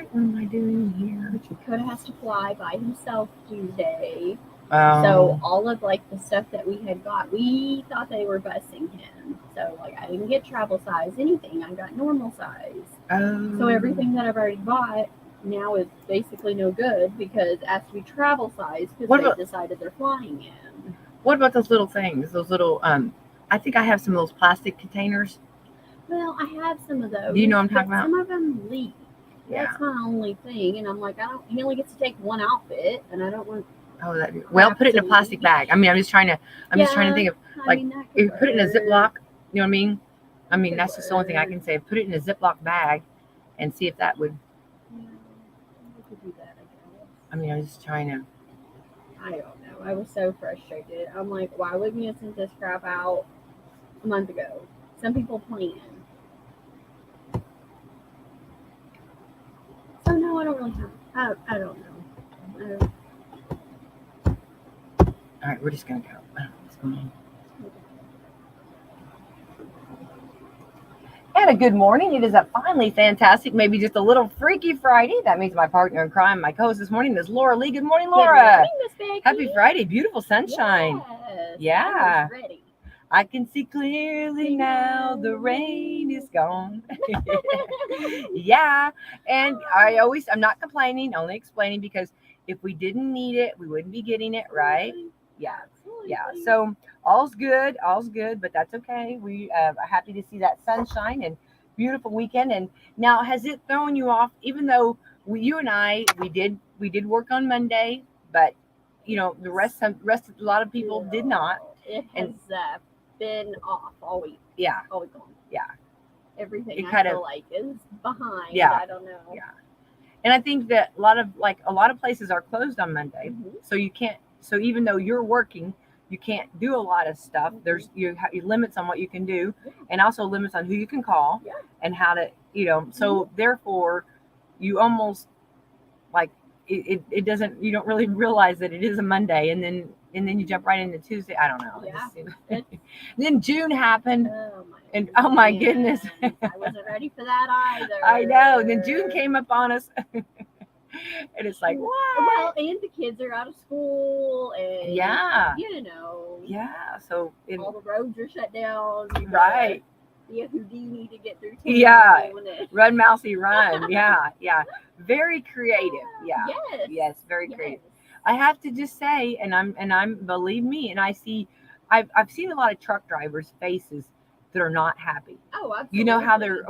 what am I doing here? Dakota has to fly by himself Tuesday. Oh. So all of like the stuff that we had got, we thought they were busing him. So like I didn't get travel size anything. I got normal size. Oh. So everything that I've already bought now is basically no good because it has to be travel size because they decided they're flying in. What about those little things? Those little I think I have some of those plastic containers. Well, I have some of those. Do you know what I'm talking about? Some of them leak. Yeah. That's my only thing, and I'm like, he only gets to take one outfit, and I don't want. Oh, well, put it in a plastic bag. I mean, I'm just trying to think of like if you put it in a Ziploc. You know what I mean? I mean, that's just the only thing I can say. Put it in a Ziploc bag, and see if that would. Yeah, I could do that, I guess. I mean, I'm just trying to. I don't know. I was so frustrated. I'm like, why wouldn't you have sent this crap out a month ago? Some people plan. So no, I don't really have. I don't know. All right, we're just gonna go. I don't know what's going on. And a good morning. It is a finally fantastic, maybe just a little freaky Friday. That means my partner in crime, my co-host this morning is Laura Lee. Good morning, Laura. Good morning, Miss Becky. Happy Friday. Beautiful sunshine. Yes. Yeah. I was ready. I can see clearly now the rain is gone. Yeah. And I'm not complaining, only explaining because if we didn't need it, we wouldn't be getting it, right? Yeah. Yeah. So all's good, but that's okay. We are happy to see that sunshine and beautiful weekend. And now, has it thrown you off? Even though you and I, we did work on Monday, but the rest of a lot of people did not. It has been off all week. Yeah. All week long. Yeah. Everything I feel like is behind. Yeah. I don't know. Yeah. And I think that a lot of places are closed on Monday, so you can't. So even though you're working, you can't do a lot of stuff. There's you limits on what you can do, and also limits on who you can call and how to. So therefore, you almost like it doesn't. You don't really realize that it is a Monday, and then you jump right into Tuesday. I don't know. Yeah. Then June happened. Oh my goodness. I wasn't ready for that either. I know. Then June came up on us. And it's like, what? Well, and the kids are out of school, and yeah. So all the roads are shut down. Right. Yeah, Houdini to get through town. Yeah. Run, Mousy, run. Yeah. Very creative. Yeah. Yes, very creative. I have to just say, and I'm believe me, and I've seen a lot of truck drivers' faces that are not happy. Oh, absolutely. You know how they're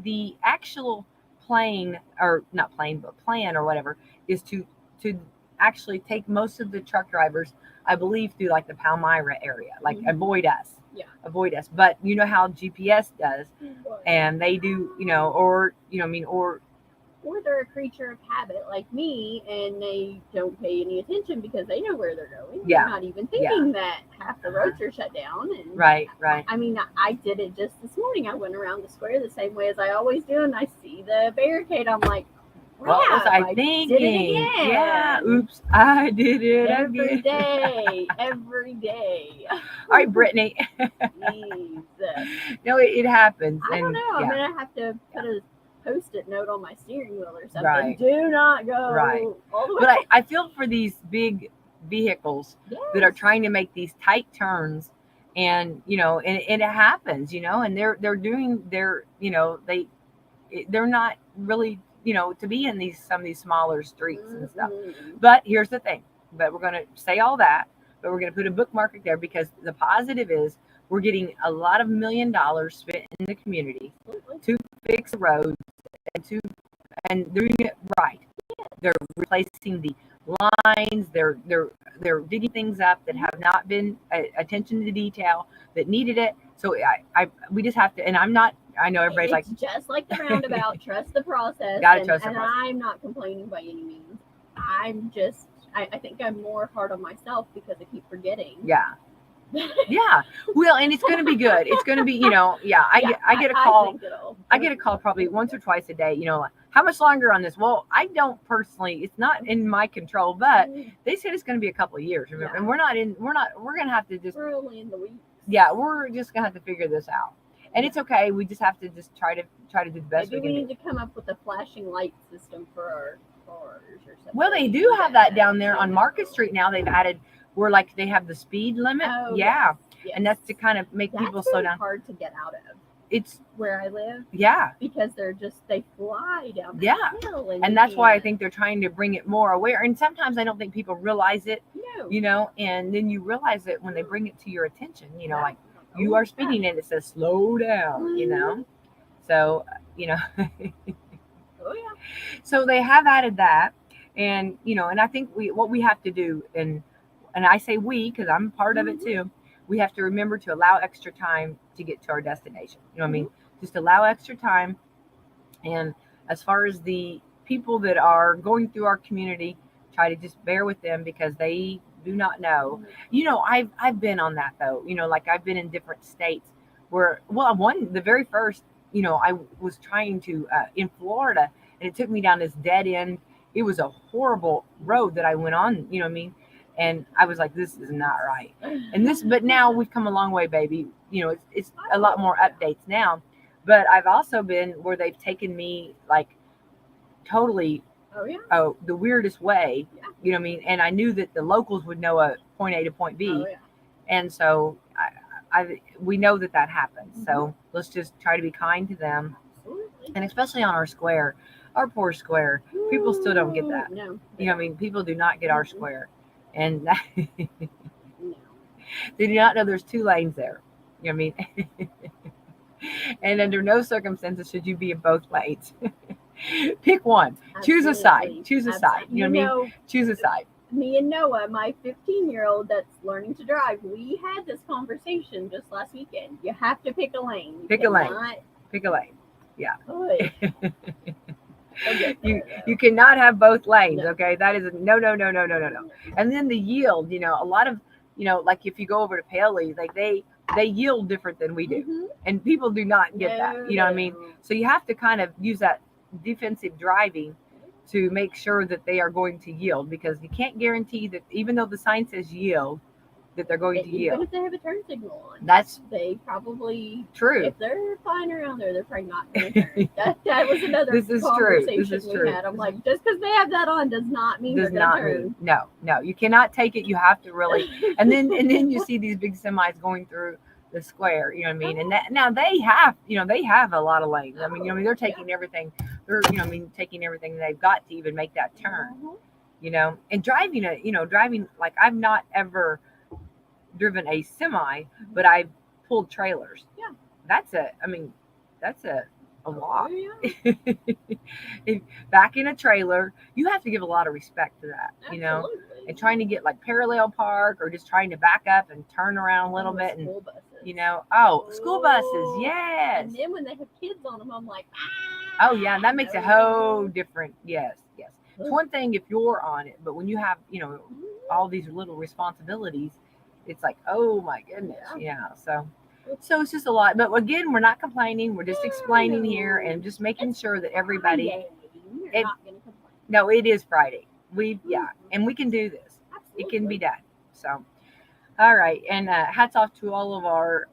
the actual plan or whatever is to actually take most of the truck drivers, I believe, through like the Palmyra area, like avoid us. But you know how GPS does, and they do, or they're a creature of habit like me, and they don't pay any attention because they know where they're going. Yeah. They're not even thinking that half the roads are shut down. And right. I mean, I did it just this morning. I went around the square the same way as I always do, and I see the barricade. I'm like, what was I thinking? Did it again. Yeah. Oops, I did it every again. Every day. All right, Brittany. No, it happens. I don't know. I'm gonna have to put a Post-it note on my steering wheel or something. Right. Do not go all the way. But I feel for these big vehicles that are trying to make these tight turns, and and it happens, and they're doing they're not really to be in some of these smaller streets and stuff. But here's the thing. But we're gonna say all that, but we're gonna put a bookmark there because the positive is we're getting a lot of $1 million spent in the community to fix the roads and doing it right. They're replacing the lines. They're digging things up that have not been attention to detail that needed it. So we just have to. And I know everybody's like, just like the roundabout. Trust the process. Gotta trust the process. And I'm not complaining by any means. I'm just. I think I'm more hard on myself because I keep forgetting. Yeah. Yeah. Well, and it's going to be good. It's going to be, I get a call. I get a call probably once or twice a day, like, how much longer on this? Well, I don't personally, it's not in my control, but they said it's going to be a couple of years, remember? Yeah. And we're going to have to just. We're only in the week. Yeah, we're just going to have to figure this out. And it's okay. We just have to just try to do the best Maybe we we can need to come up with a flashing light system for our cars or something. Well, they do have that down there on Market Street now. They've added where like they have the speed limit. Oh, yeah. Yes. And that's to kind of make people slow down. That's hard to get out of. It's where I live. Yeah. Because they fly down the hill. And that's why I think they're trying to bring it more aware. And sometimes I don't think people realize it, No. And then you realize it when they bring it to your attention, like you are speeding and it says slow down, So, Oh, yeah. So they have added that. And, and I think what we have to do, and I say we, because I'm part of it too, we have to remember to allow extra time to get to our destination. You know what I mean? Just allow extra time. And as far as the people that are going through our community, try to just bear with them because they do not know. I've been on that though. Like I've been in different states where, the very first, I was trying to in Florida, and it took me down this dead end. It was a horrible road that I went on. You know what I mean? And I was like, this is not right. But now we've come a long way, baby. It's a lot more updates now. But I've also been where they've taken me like totally the weirdest way. Yeah. You know what I mean? And I knew that the locals would know a point A to point B. And so we know that happens. So let's just try to be kind to them. Absolutely. And especially on our square, our poor square. People still don't get that. No. You know what I mean? People do not get our square. And No. they do not know there's 2 lanes there. You know what I mean? And under no circumstances should you be in both lanes. Pick one. Choose a side. Choose a side. You know what I mean? Choose a side. Me and Noah, my 15-year-old that's learning to drive, we had this conversation just last weekend. You have to pick a lane. Pick a lane. Yeah. You cannot have both lanes. No. Okay, that is no. And then the yield, a lot of, like if you go over to Paley, like they yield different than we do, and people do not get that. You know what I mean? So you have to kind of use that defensive driving to make sure that they are going to yield, because you can't guarantee that even though the sign says yield, that they're going to yield. Even if they have a turn signal on, they probably true. If they're flying around there, they're probably not going to turn. that was another conversation we had. I'm like, just because they have that on does not mean they're going to turn. No, you cannot take it. You have to really, and then you see these big semis going through the square. You know what I mean? And now they have a lot of lanes. I mean, they're taking everything. They're taking everything they've got to even make that turn. And driving like I've not ever driven a semi, but I've pulled trailers. Yeah. That's a lot. Back in a trailer, you have to give a lot of respect to that, Absolutely. And trying to get like parallel park or just trying to back up and turn around a little bit. School buses. School buses. Yes. And then when they have kids on them, I'm like, oh yeah, that makes a whole different, yes. It's one thing if you're on it, but when you have, all these little responsibilities, it's like, oh my goodness. Yeah. So it's just a lot. But again, we're not complaining. We're just explaining here and just making sure that everybody. You're not gonna complain. No, it is Friday. And we can do this. Absolutely. It can be done. So, all right. And hats off to all of our,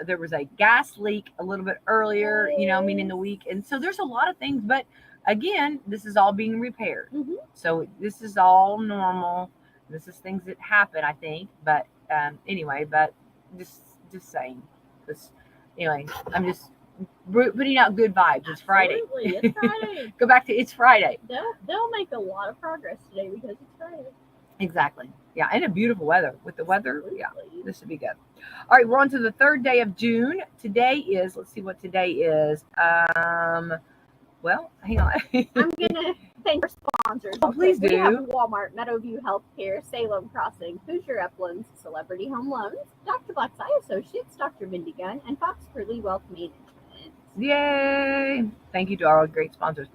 there was a gas leak a little bit earlier, in the week. And so there's a lot of things. But again, this is all being repaired. So this is all normal. This is things that happen, I think. But anyway, just saying. Anyway, I'm just putting out good vibes. It's Friday. Absolutely. It's Friday. Go back to it's Friday. They'll make a lot of progress today because it's Friday. Exactly. Yeah, and a beautiful weather. With the weather, yeah, this should be good. All right, we're on to the 3rd day of June. Today is, let's see what today is. Well, hang on. I'm gonna thank our sponsors. Oh, please do. We have Walmart, Meadowview Healthcare, Salem Crossing, Hoosier Uplands, Celebrity Home Loans, Dr. Black's Eye Associates, Dr. Mindy Gunn, and Fox Curley Wealth Management. Yay! Thank you to our great sponsors.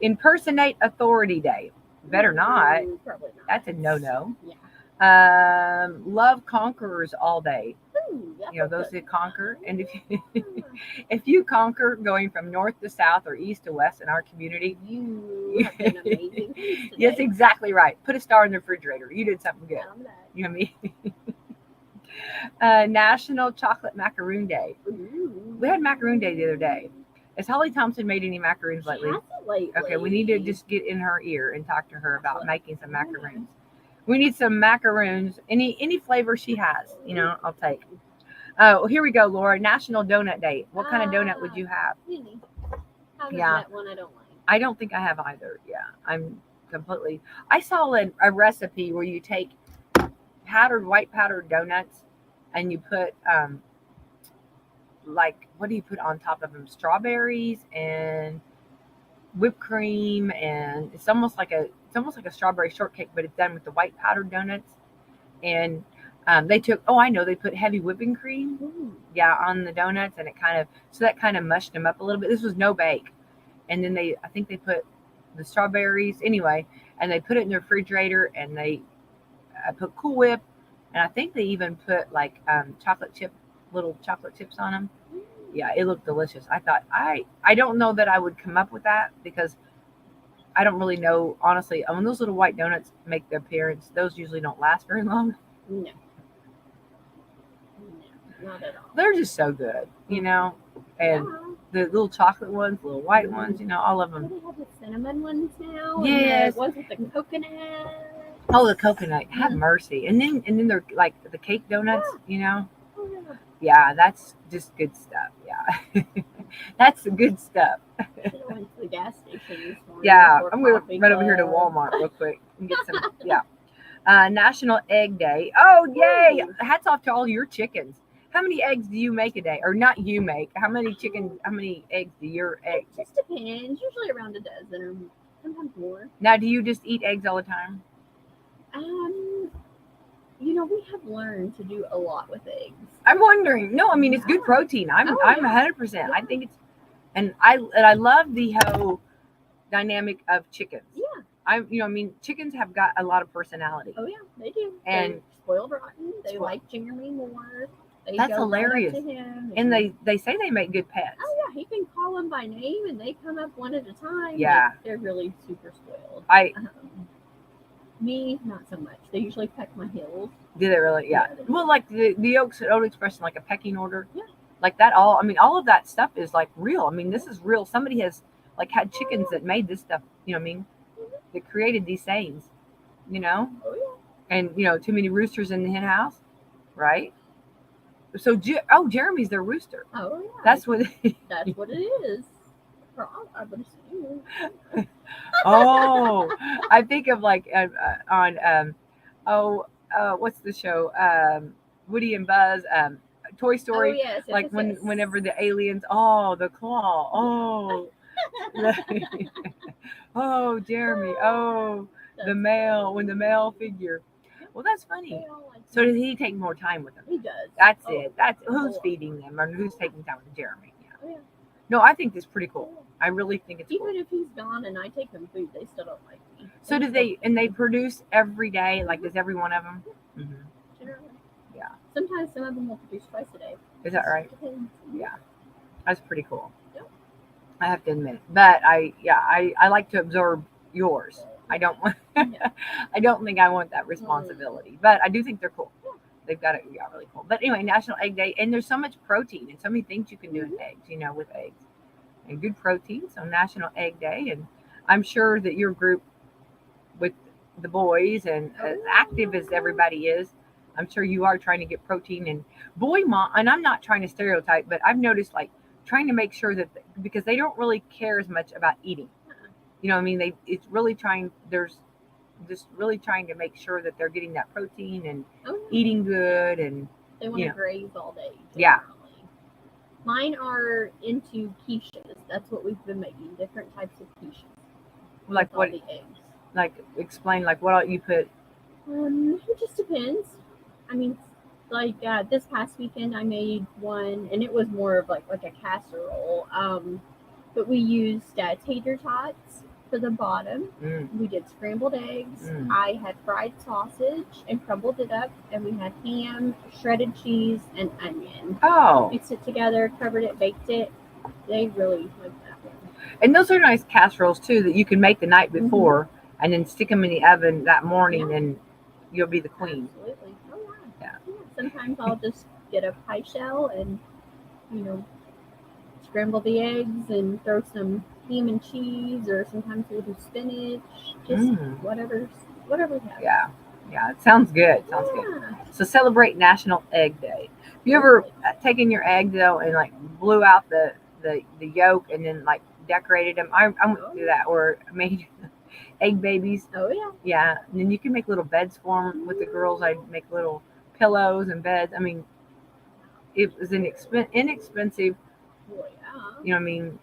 Impersonate Authority Day. Better not. Probably not. That's a no-no. Yeah. Love Conquerors All Day. Those that conquer. And if you conquer going from north to south or east to west in our community, you have been amazing. Yes, exactly right. Put a star in the refrigerator. You did something good. You know what I mean? National Chocolate Macaroon Day. Ooh. We had Macaroon Day the other day. Has Holly Thompson made any macaroons She lately? hasn't lately. Okay, we need to just get in her ear and talk to her about making some macaroons. We need some macaroons. Any flavor she has, I'll take. Oh, here we go, Laura. National Donut Day. What kind of donut would you have? Really? Haven't Yeah. met one I don't like. I don't think I have either. Yeah, I saw a recipe where you take white powdered donuts and you put what do you put on top of them? Strawberries and whipped cream, and it's almost like a strawberry shortcake, but it's done with the white powdered donuts. And they put heavy whipping cream, on the donuts, and that kind of mushed them up a little bit. This was no bake, and then I think they put the strawberries anyway, and they put it in the refrigerator, and they put Cool Whip, and I think they even put like little chocolate chips on them. Yeah, it looked delicious. I thought I don't know that I would come up with that because I don't really know, honestly. When those little white donuts make their appearance, those usually don't last very long. No, not at all. They're just so good, and the little chocolate ones, the little white ones, all of them. They have the cinnamon ones now. Yes. And the ones with the coconut. Oh, the coconut. Have mercy. And then they're like the cake donuts, Oh, Yeah, yeah. that's just good stuff. Yeah. That's the good stuff. I went to the gas station this morning. Yeah, before I'm going to coffee run over here to club. Walmart real quick and get some. Yeah. National Egg Day. Oh, yay. Ooh. Hats off to all your chickens. How many eggs do you make a day? Or not you make. How many eggs do your eggs? It just depends. Usually around a dozen or sometimes more. Now, do you just eat eggs all the time? We have learned to do a lot with eggs. I'm wondering. No, I mean, it's good protein. I'm 100%. Yeah. I think it's, and I love the whole dynamic of chickens. Yeah. Chickens have got a lot of personality. Oh yeah, they do. And they're spoiled rotten. They like Jeremy more. They That's go right up hilarious. to him And they say they make good pets. Oh yeah, he can call them by name, and they come up one at a time. Yeah. They're really super spoiled. Me, not so much. They usually peck my heels. Do they really? Yeah. Yeah. Well, like the old expression, like a pecking order. Yeah. Like that. All of that stuff is like real. This is real. Somebody has like had chickens that made this stuff. That created these sayings. Oh yeah. And too many roosters in the hen house, right? So Jeremy's their rooster. Oh yeah. That's what. That's what it is. I would assume. Oh, I think of like on what's the show? Woody and Buzz, Toy Story. Oh yes. Like whenever the aliens, the claw, oh Jeremy, the male, when the male figure. Well, that's funny. So does he take more time with them? He does. That's it. That's who's feeding them or who's taking time with Jeremy. Yeah. Oh, yeah. No, I think that's pretty cool. I really think it's cool. Even if he's gone and I take them food, they still don't like me. So do they? And they produce every day? Like, does every one of them? Mm-hmm. Generally. Yeah. Sometimes some of them will produce twice a day. Is that right? Depends. Yeah. That's pretty cool. Yep. I have to admit. But I like to absorb yours. I don't I don't think I want that responsibility. But I do think they're cool. Yeah. They've got it really cool. But anyway, National Egg Day, and there's so much protein and so many things you can do in eggs, with eggs. And good protein. So National Egg Day, and I'm sure that your group with the boys and as active as everybody is, I'm sure you are trying to get protein and mom. And I'm not trying to stereotype, but I've noticed like trying to make sure that because they don't really care as much about eating. It's really trying. There's just really trying to make sure that they're getting that protein and eating good, and they want to graze all day. Generally. Yeah. Mine are into quiches. That's what we've been making. Different types of quiches. Like what? The eggs. Like explain like what you put. It just depends. This past weekend I made one, and it was more of like a casserole. But we used tater tots for the bottom. We did scrambled eggs. I had fried sausage and crumbled it up, and we had ham, shredded cheese, and onion. Oh. Mixed it together, covered it, baked it. They really liked that one. And those are nice casseroles too that you can make the night before and then stick them in the oven that morning, and you'll be the queen. Absolutely. Oh yeah. Yeah. sometimes I'll just get a pie shell and, you know, scramble the eggs and throw some ham and cheese, or sometimes we'll do spinach, just whatever's happening. Yeah, it sounds good. Sounds good. So celebrate National Egg Day. Have you ever taken your egg though and like blew out the yolk and then like decorated them? I went through that, or made egg babies. Oh yeah. Yeah, and then you can make little beds for them. With the girls, I'd make little pillows and beds. I mean, it was an inexpensive, you know what I mean,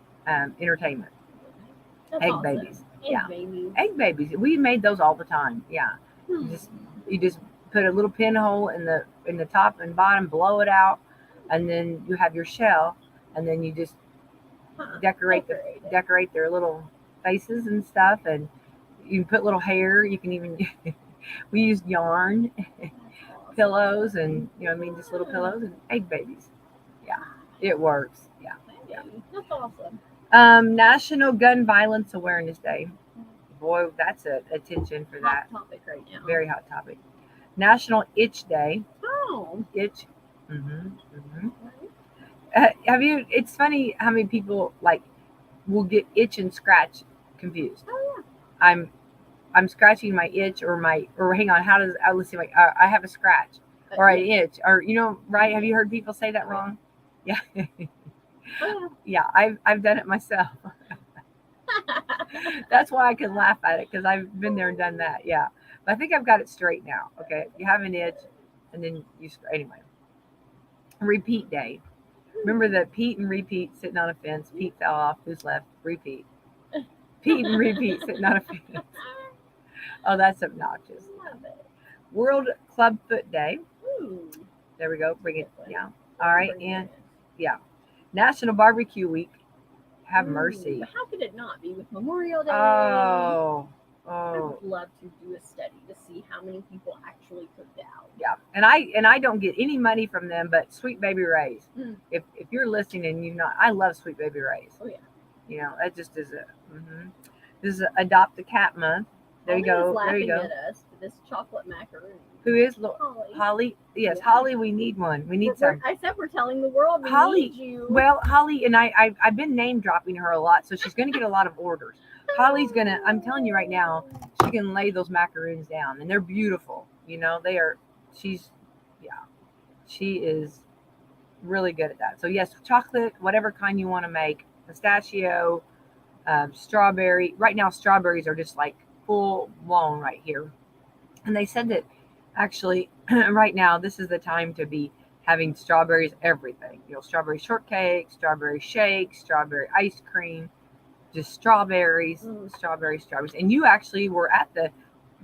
entertainment. That's Egg awesome. babies. Babies. Egg babies. We made those all the time. Yeah. You just put a little pinhole in the top and bottom, blow it out, and then you have your shell, and then you just decorate their little faces and stuff, and you can put little hair. You can even we used yarn, pillows, and you know what I mean, just little pillows and egg babies. Yeah, it works. Yeah. That's awesome. National Gun Violence Awareness Day. Boy, that's attention for that. Hot topic right now. Very hot topic. National Itch Day. Oh. Itch. Have you? It's funny how many people like will get itch and scratch confused. Oh yeah. I'm scratching my itch or hang on. How does let's see? I have a scratch or an itch or right? Have you heard people say that wrong? Yeah. Yeah. I've done it myself. That's why I can laugh at it, because I've been there and done that. Yeah, but I think I've got it straight now. Okay, you have an itch, and then anyway. Repeat day. Remember the Pete and repeat sitting on a fence. Pete fell off. Who's left? Repeat. Pete and repeat sitting on a fence. Oh, that's obnoxious. World Clubfoot Day. Ooh. There we go. Bring it. Yeah. All right, and yeah. National Barbecue Week. Have mercy. But how could it not be with Memorial Day? Oh. I would love to do a study to see how many people actually cooked out. Yeah, and I don't get any money from them, but Sweet Baby Ray's. If you're listening and I love Sweet Baby Ray's. Oh yeah. That just is this is Adopt a Cat Month. There you go. There you go. At us for this chocolate macaroon. Who is Holly? Holly? Yes, yeah. Holly. We need one. We need some. I said we're telling the world we Holly, need you. Well, Holly and I've been name dropping her a lot, so she's going to get a lot of orders. Holly's gonna. I'm telling you right now, she can lay those macaroons down, and they're beautiful. They are. She is really good at that. So yes, chocolate, whatever kind you want to make, pistachio, strawberry. Right now, strawberries are just like full blown right here, and they said that actually right now this is the time to be having strawberries. Everything, strawberry shortcake, strawberry shake, strawberry ice cream. Just strawberries, strawberries, and you actually were at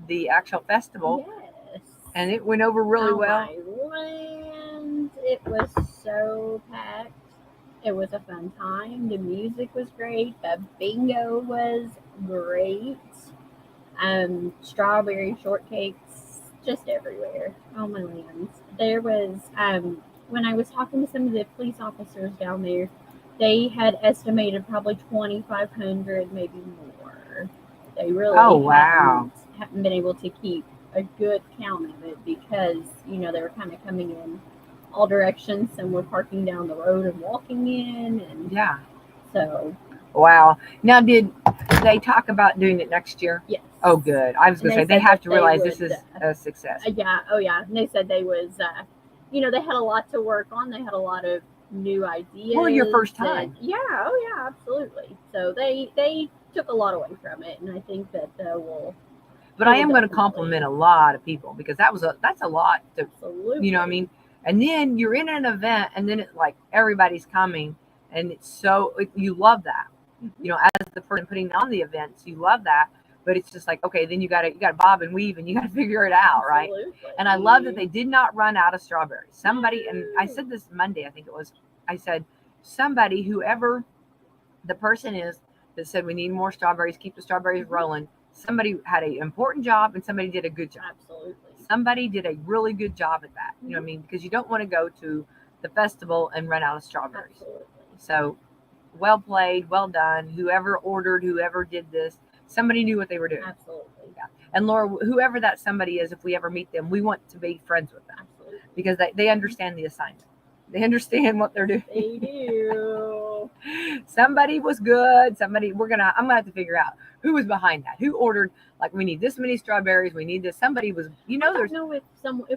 the actual festival. Yes. And it went over really well. My land. It was so packed. It was a fun time. The music was great. The bingo was great. Strawberry shortcakes just everywhere. Oh my lands. There was when I was talking to some of the police officers down there, they had estimated probably 2,500, maybe more. They really haven't been able to keep a good count of it because, they were kind of coming in all directions. Some were parking down the road and walking in. And yeah. So. Wow. Now, did they talk about doing it next year? Yes. Oh, good. I was going to say, they have to realize this is a success. Yeah. Oh, yeah. And they said they was, they had a lot to work on. They had a lot of new ideas. Well, your first time. Oh yeah, absolutely. So they took a lot away from it, and I think that will. But I am going to compliment a lot of people, because that's a lot to, absolutely. You know what I mean? And then you're in an event, and then it's like everybody's coming, and it's so you love that. Mm-hmm. As the person putting on the events, you love that. But it's just like, okay, then you got to bob and weave, and you got to figure it out, right? And I love that they did not run out of strawberries. Somebody, and I said this Monday, I think it was, I said, somebody, whoever the person is that said we need more strawberries, keep the strawberries rolling, somebody had an important job and somebody did a good job. Absolutely. Somebody did a really good job at that. You know what I mean? Because you don't want to go to the festival and run out of strawberries. Absolutely. So well played, well done. Whoever ordered, whoever did this, somebody knew what they were doing. Absolutely. Yeah. And Laura, whoever that somebody is, if we ever meet them, we want to be friends with them. Absolutely. because they understand the assignment. They understand what they're doing. They do. Somebody was good. I'm gonna have to figure out who was behind that. Who ordered, like, we need this many strawberries, we need this. Somebody was, I don't know if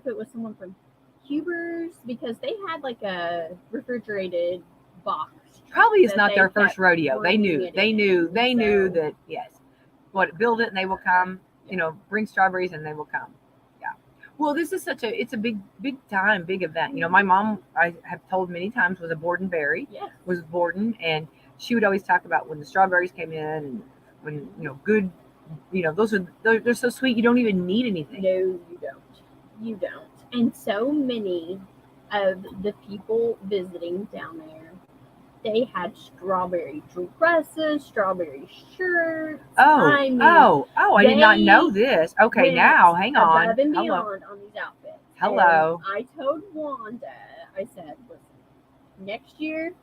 it was someone from Huber's, because they had like a refrigerated box. Probably is not their first kept rodeo. They bringing knew it in, so- that, yes. What, build it and they will come. You know, bring strawberries and they will come. Yeah. Well, this is it's a big event. You know, my mom, I have told many times, was a Borden berry. Yes. Was Borden, and she would always talk about when the strawberries came in, and when, you know, good, you know, they're so sweet, you don't even need anything. No, you don't. You don't. And so many of the people visiting down there, they had strawberry dresses, strawberry shirts. I did not know this. Okay, went now hang on. above and Hello. beyond on these outfits. Hello. And I told Wanda, I said, listen, next year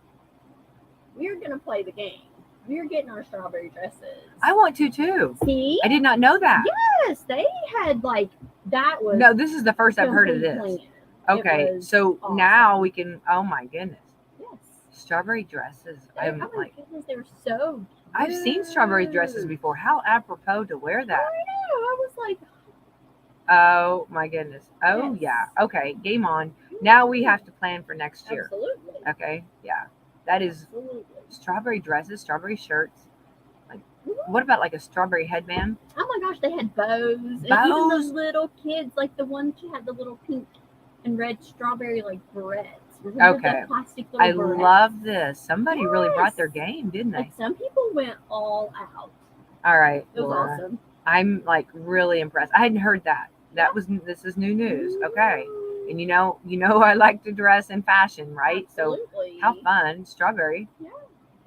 we're gonna play the game. We're getting our strawberry dresses. I want to too. See? I did not know that. Yes, they had like that was No, this is the first I've heard of this. planned. Okay, so awesome. now we can. Oh my goodness. Yes. Strawberry dresses. Oh my goodness, they were so good. I've seen strawberry dresses before. How apropos to wear that. I know. I was like, oh my goodness. Oh yes. yeah. Okay, game on. Now we have to plan for next year. Absolutely. Okay. Yeah. That is Absolutely. strawberry dresses, strawberry shirts. Like, what about like a strawberry headband? Oh my gosh, they had bows. And even Bows? the little kids, like the ones who had the little pink and red strawberry like barrettes. Remember Okay. the plastic little I barrettes? love this. Somebody really brought Yes. their game, didn't they? Like some people went all out. All right, It was Laura. awesome. I'm like really impressed. I hadn't heard that. This is new news. Okay. And you know I like to dress in fashion, right? Absolutely. So how fun. Strawberry. Yeah.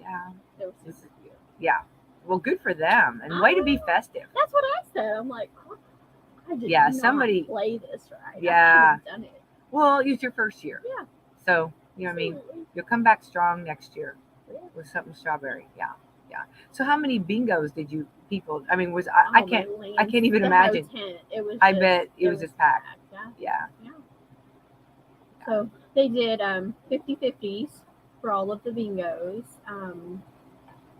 Yeah. They were This super is- cute. Yeah. Well, good for them. And way to be festive. That's what I said. I'm like, oh, I did Yeah, not somebody- play this right. Yeah. I should have done it. Well, it's your first year. Yeah. So, you know what I mean? Absolutely. You'll come back strong next year Yeah. with something strawberry. Yeah. Yeah. So how many bingos did you people? I mean, I Oh, can't my I can't even the imagine. whole tent, it was I just- bet it was just packed. Yeah. Yeah. So they did 50-50s for all of the bingos.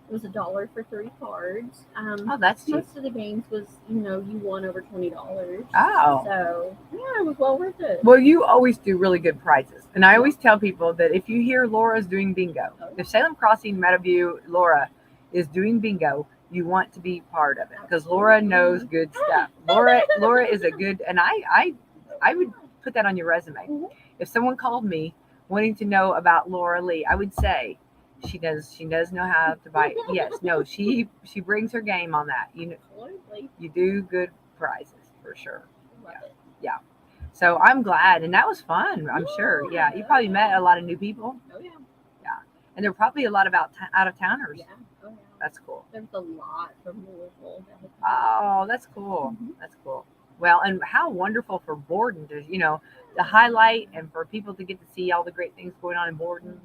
It was $1 for 3 cards. Oh, that's cheap. Most of the games was, you won over $20. Oh. So yeah, it was well worth it. Well, you always do really good prizes. And I always tell people that if you hear Laura's doing bingo, if Salem Crossing Meadowview Laura is doing bingo, you want to be part of it because Laura knows good stuff. Laura is a good, and I would put that on your resume. Mhm. If someone called me wanting to know about Laura Lee, I would say she does know how to buy. Yes, no, she brings her game on that. Absolutely. You do good prizes for sure. Love it. So I'm glad, and that was fun. I'm sure. Yeah, you probably met a lot of new people, Oh yeah. and there are probably a lot of out of towners. Yeah. Oh yeah. That's cool. There's a lot from Louisville. Oh, that's cool. Mhm. That's cool. Well, and how wonderful for Borden to, to highlight and for people to get to see all the great things going on in Borden.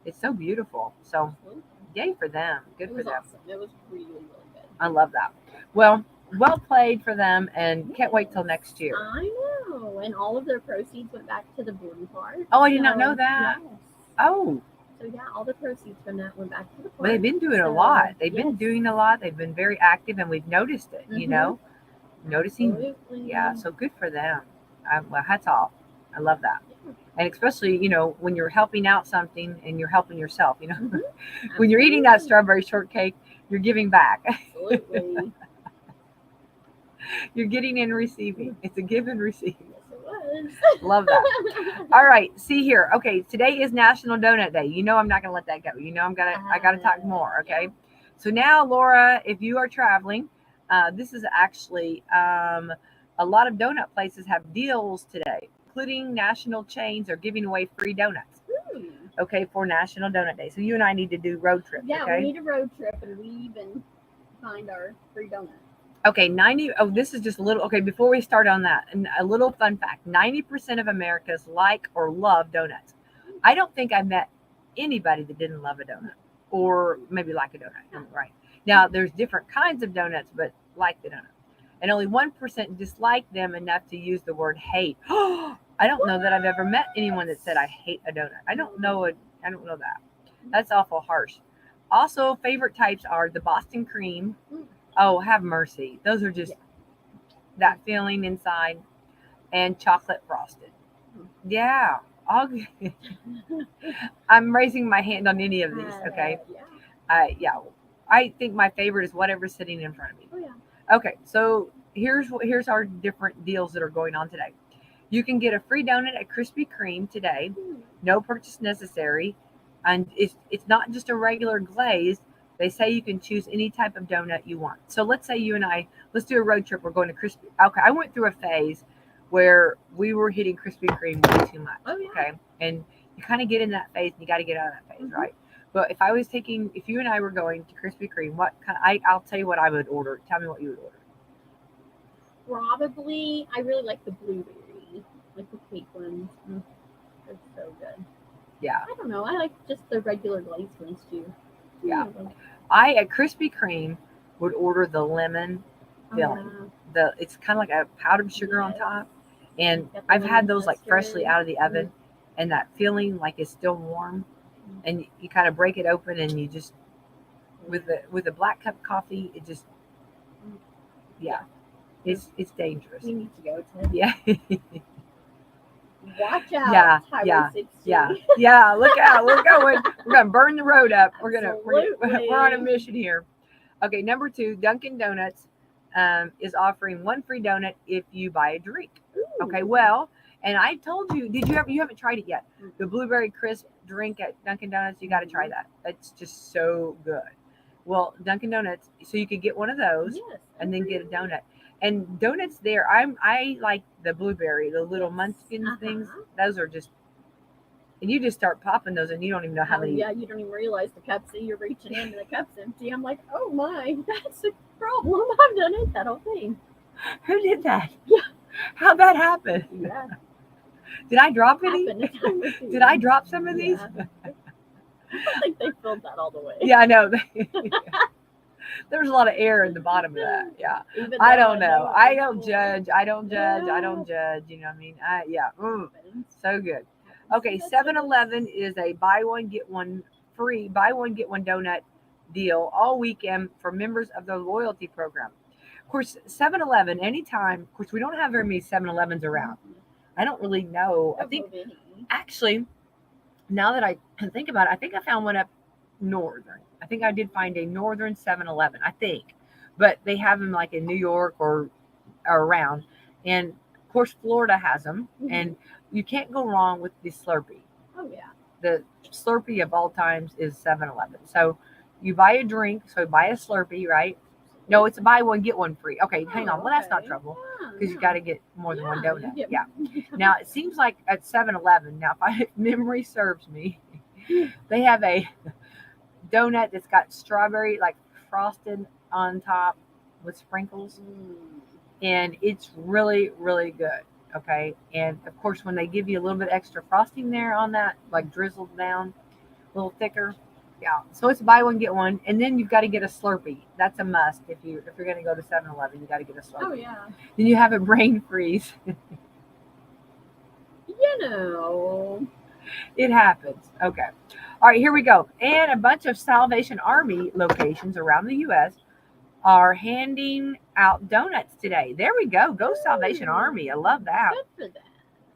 It's so beautiful. So Absolutely. yay for them. Good It for was them. awesome. It was really, really good. I love that. Well played for them, and can't wait till next year. I know. And all of their proceeds went back to the Borden Park. Oh, I did not know that. Yes. Oh, So yeah, all the proceeds from that went back to the park. well, they've been doing a So, lot. They've been yes. doing a lot. They've been very active, and we've noticed it. Mhm. Noticing. Absolutely. Yeah, so good for them. Well, hats off. I love that. Yeah. And especially, when you're helping out something and you're helping yourself, Mhm. when you're eating that Absolutely. strawberry shortcake, you're giving back. Absolutely. You're getting and receiving. It's a give and receive. Yes, it was. Love that. All right, see here. Okay, today is National Donut Day. I'm not gonna let that go. I gotta talk more. Okay. So now, Laura, if you are traveling, this is actually a lot of donut places have deals today, including national chains are giving away free donuts. Okay, for National Donut Day. So you and I need to do road trips. Yeah, Okay. we need a road trip and we even find our free donut. Okay, this is just a little, okay, before we start on that, and a little fun fact, 90% of Americans like or love donuts. I don't think I met anybody that didn't love a donut or maybe like a donut, right? Now, there's different kinds of donuts, but like the donut. And only 1% dislike them enough to use the word hate. I don't know that I've ever met anyone that said I hate a donut. I don't know that. That's awful harsh. Also, favorite types are the Boston cream. Oh, have mercy. Those are just that feeling inside, and chocolate frosted. Yeah. I'll, I'm raising my hand on any of these. Okay. Yeah. I think my favorite is whatever's sitting in front of me. Oh yeah. Okay. So here's our different deals that are going on today. You can get a free donut at Krispy Kreme today. No purchase necessary. And it's not just a regular glazed. They say you can choose any type of donut you want. So let's say you and let's do a road trip. We're going to Krispy. Okay, I went through a phase where we were hitting Krispy Kreme way too much. Oh, yeah. Okay, and you kind of get in that phase, and you got to get out of that phase, right? But if you and I were going to Krispy Kreme, what kind? I'll tell you what I would order. Tell me what you would order. Probably, I really like the blueberry, like the cake ones. They're so good. Yeah. I don't know. I like just the regular glazed ones too. Yeah. I at Krispy Kreme would order the lemon filling. It's kind of like a powdered sugar on top, and I've had those like freshly out of the oven, and that feeling like it's still warm, and you kind of break it open, and you just with a black cup of coffee, it just it's dangerous. We need to go to. Yeah. Watch out. Yeah. Look out. We're gonna burn the road up. We're on a mission here. Okay, number 2, Dunkin' Donuts is offering 1 free donut if you buy a drink. Ooh. Okay, well, and I told you, you haven't tried it yet. The blueberry crisp drink at Dunkin' Donuts, you got to try that. It's just so good. Well, Dunkin' Donuts, so you could get one of those and then get a donut. And donuts there, I like the blueberry, the little munchkin things. Those are just, and you just start popping those, and you don't even know how many. Yeah, you don't even realize the cup's you're reaching in, and the cup's empty. I'm like, oh my, that's a problem. I've done it that whole thing. Who did that? Yeah. How'd that happen? Yeah. Did I drop any? Did I drop some of these? I don't think they filled that all the way. Yeah, I know. There's a lot of air in the bottom of that. Yeah. I don't know. I don't judge. You know what I mean? So good. Okay, 7-Eleven is a buy one get one donut deal all weekend for members of the loyalty program. Of course, 7-Eleven, anytime, of course, we don't have very many 7-Elevens around. I don't really know. I think, actually, now that I think about it, I think I found one up northern. I think I did find a northern 7-Eleven, I think. But they have them like in New York or around. And, of course, Florida has them. And you can't go wrong with the Slurpee. Oh, yeah. The Slurpee of all times is 7-Eleven. So you buy a drink, so you buy a Slurpee, right? No, it's a buy one, get one free. Okay, hang on. Well, that's not trouble because you got to get more than one donut. Yeah. Now, it seems like at 7-Eleven, now, if memory serves me, they have a donut that's got strawberry, like frosted on top with sprinkles. And it's really, really good. Okay. And of course, when they give you a little bit extra frosting there on that, like drizzled down, a little thicker. Yeah. So it's buy one, get one. And then you've got to get a Slurpee. That's a must. If you're going to go to 7-Eleven, you got to get a Slurpee. Oh, yeah. Then you have a brain freeze. It happens. Okay. All right, here we go. And a bunch of Salvation Army locations around the U.S. are handing out donuts today. There we go. Go Salvation Army. I love that. Good for that.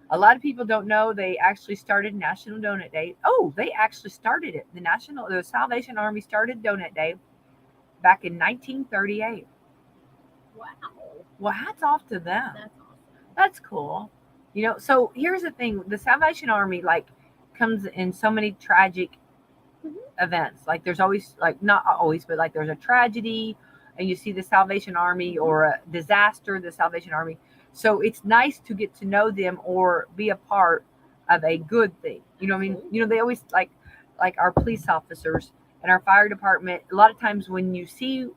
A lot of people don't know they actually started National Donut Day. Oh, they actually started it. The Salvation Army started Donut Day back in 1938. Wow. Well, hats off to them. That's awesome. That's cool. So here's the thing. The Salvation Army, comes in so many tragic events. Like there's always, not always, but there's a tragedy and you see the Salvation Army or a disaster, the Salvation Army. So it's nice to get to know them or be a part of a good thing. You know what I mean? They always like our police officers and our fire department. A lot of times when you see,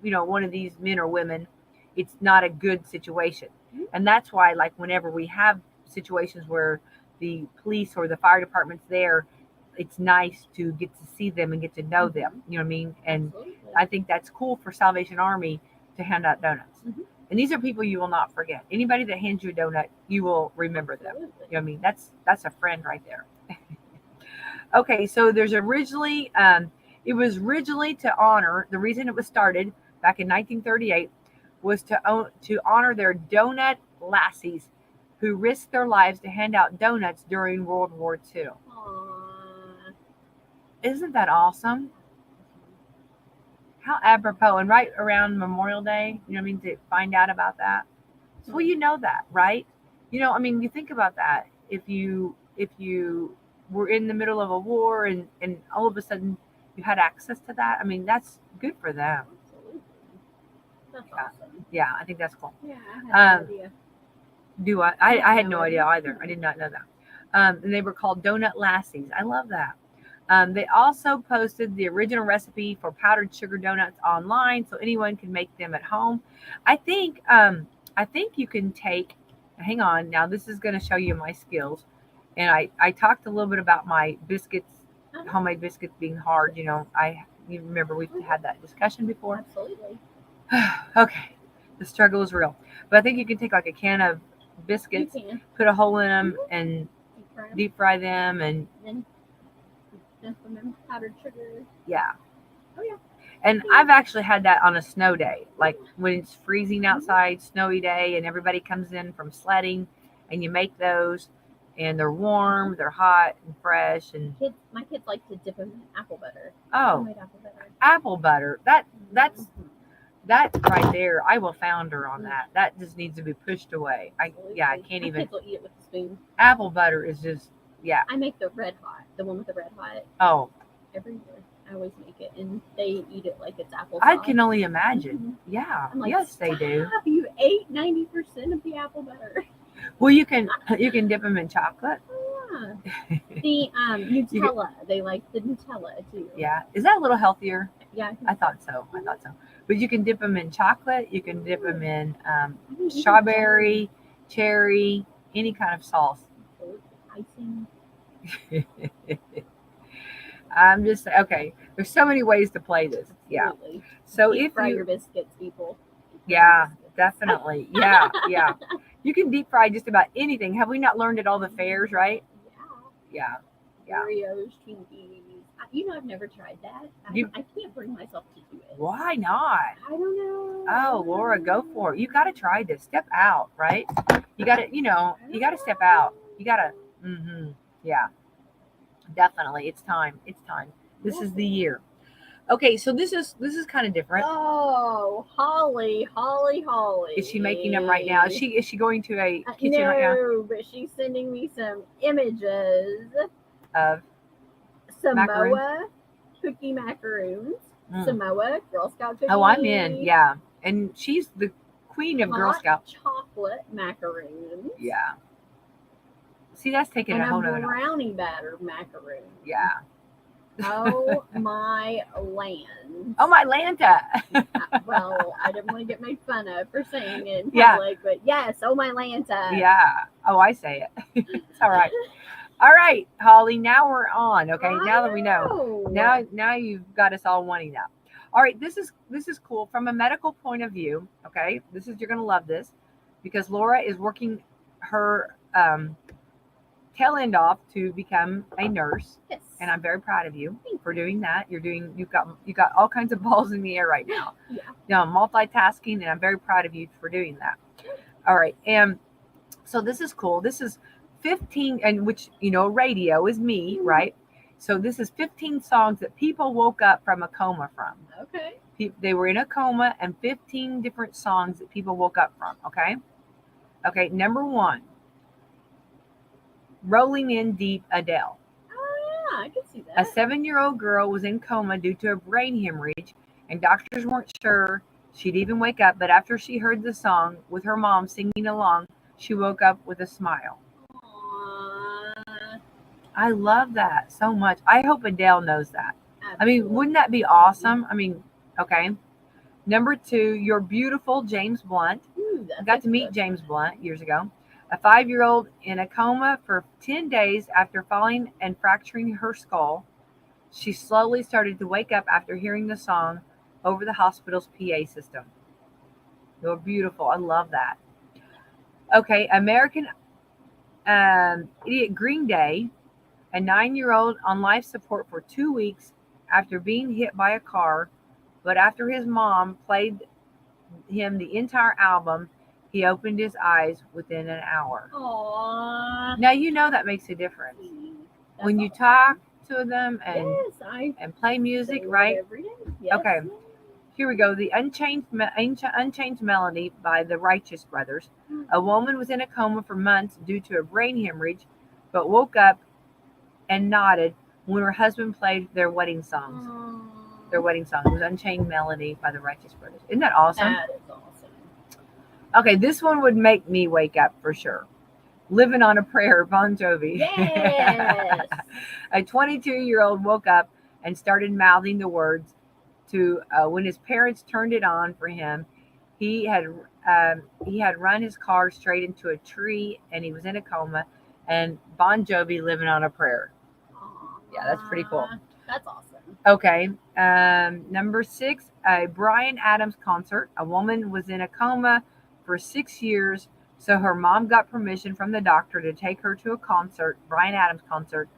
one of these men or women, it's not a good situation. And that's why, whenever we have situations where the police or the fire department's there, it's nice to get to see them and get to know them. You know what I mean? And I think that's cool for Salvation Army to hand out donuts. And these are people you will not forget. Anybody that hands you a donut, you will remember them. Absolutely. You know what I mean? That's a friend right there. Okay, so there's originally, it was originally to honor, the reason it was started back in 1938 was to honor their donut lassies who risked their lives to hand out donuts during World War II. Aww. Isn't that awesome? How apropos. And right around Memorial Day, you know what I mean, to find out about that. So, well, you know that, right? You know, I mean, you think about that. If you were in the middle of a war and all of a sudden you had access to that, I mean, that's good for them. Absolutely. That's Yeah. awesome. Yeah, I think that's cool. Yeah, I had no idea. Do I had no idea either. I did not know that. And they were called Donut Lassies. I love that. They also posted the original recipe for powdered sugar donuts online, so anyone can make them at home. I think you can take. Hang on, now this is going to show you my skills, and I talked a little bit about my biscuits, homemade biscuits being hard. You know, you remember we've had that discussion before. Absolutely. Okay, the struggle is real, but I think you can take like a can of biscuits, You can. put a hole in them, and deep fry them, and then them powdered sugar. yeah. Oh yeah. And I've actually had that on a snow day, like when it's freezing outside, snowy day, and everybody comes in from sledding, and you make those, and they're warm, they're hot and fresh, and My kids like to dip them in apple butter. oh, Homemade apple butter. Apple butter. That's that right there. I will founder on that. That just needs to be pushed away. I can't My even. kids will eat it with a spoon. Apple butter is just I make the red hot, the one with the red hot. Oh, every year. I always make it, and they eat it like it's apple. I can only imagine. Yeah, I'm like, yes, they do. You ate 90% of the apple butter. Well, you can dip them in chocolate. Oh, yeah. The Nutella, they like the Nutella too. Yeah, is that a little healthier? Yeah, I thought so. But you can dip them in chocolate. You can dip them in strawberry, cherry, any kind of sauce. Icing. I'm just okay. There's so many ways to play this. Yeah. Absolutely. So Deep if fry you, your biscuits, people. yeah, definitely, yeah. You can deep fry just about anything. Have we not learned at all the fairs, right? Yeah. Oreos, Twinkies. I've never tried that. I can't bring myself to do it. Why not? I don't know. Oh, Laura, go for it. You got to try this. Step out, right? You got to, you got to step out. You got to, yeah, definitely. It's time. This is the year. Okay, so this is kind of different. Oh, Holly. Is she making them right now? Is she going to a kitchen right now? No, but she's sending me some images Of Samoa cookie macaroons. Samoa Girl Scout cookies. Oh, I'm in. Yeah, and she's the queen of Girl Scout chocolate macaroons. Yeah. See, that's taking a whole nother. And a brownie batter macaroon. Yeah. Oh my land. Oh my Lanta. Well, I didn't want to get made fun of for saying it in public, but yes, oh my Lanta. Yeah. Oh, I say it. It's all right. All right, Holly. Now we're on. Okay. Now that we know. Now you've got us all wanting that. All right. This is cool from a medical point of view. Okay. You're gonna love this because Laura is working her tail end off to become a nurse. Yes. And I'm very proud of you for doing that. You've got all kinds of balls in the air right now. Yeah. Multitasking, and I'm very proud of you for doing that. All right. And so this is cool. This is 15, and which, radio is me, right? So this is 15 songs that people woke up from a coma from. Okay. They were in a coma, and 15 different songs that people woke up from. Okay. Okay. Number 1. Rolling in Deep, Adele. Oh, yeah, I can see that. A 7-year-old girl was in coma due to a brain hemorrhage, and doctors weren't sure she'd even wake up. But after she heard the song with her mom singing along, she woke up with a smile. Aww. I love that so much. I hope Adele knows that. Absolutely. I mean, wouldn't that be awesome? I mean, okay. Number 2, You're Beautiful, James Blunt. I got to meet James Blunt years ago. A 5-year-old in a coma for 10 days after falling and fracturing her skull. She slowly started to wake up after hearing the song over the hospital's PA system. You're beautiful. I love that. Okay, American Idiot Green Day, a 9-year-old on life support for 2 weeks after being hit by a car, but after his mom played him the entire album, he opened his eyes within an hour. Aww. Now you know that makes a difference when you talk to them and play music, right? Every day. Yes, Okay. ma'am. Here we go. The Unchanged Melody by the Righteous Brothers. A woman was in a coma for months due to a brain hemorrhage, but woke up and nodded when her husband played their wedding songs. Aww. Their wedding song. It was Unchained Melody by the Righteous Brothers. Isn't that awesome? That is awesome. Okay, this one would make me wake up for sure. Living on a Prayer, Bon Jovi. Yes. A 22-year-old woke up and started mouthing the words to when his parents turned it on for him. He had run his car straight into a tree and he was in a coma. And Bon Jovi, Living on a Prayer. Yeah, that's pretty cool. That's awesome. Okay, number 6, a Bryan Adams concert. A woman was in a coma for 6 years, so her mom got permission from the doctor to take her to a concert, Bryan Adams concert.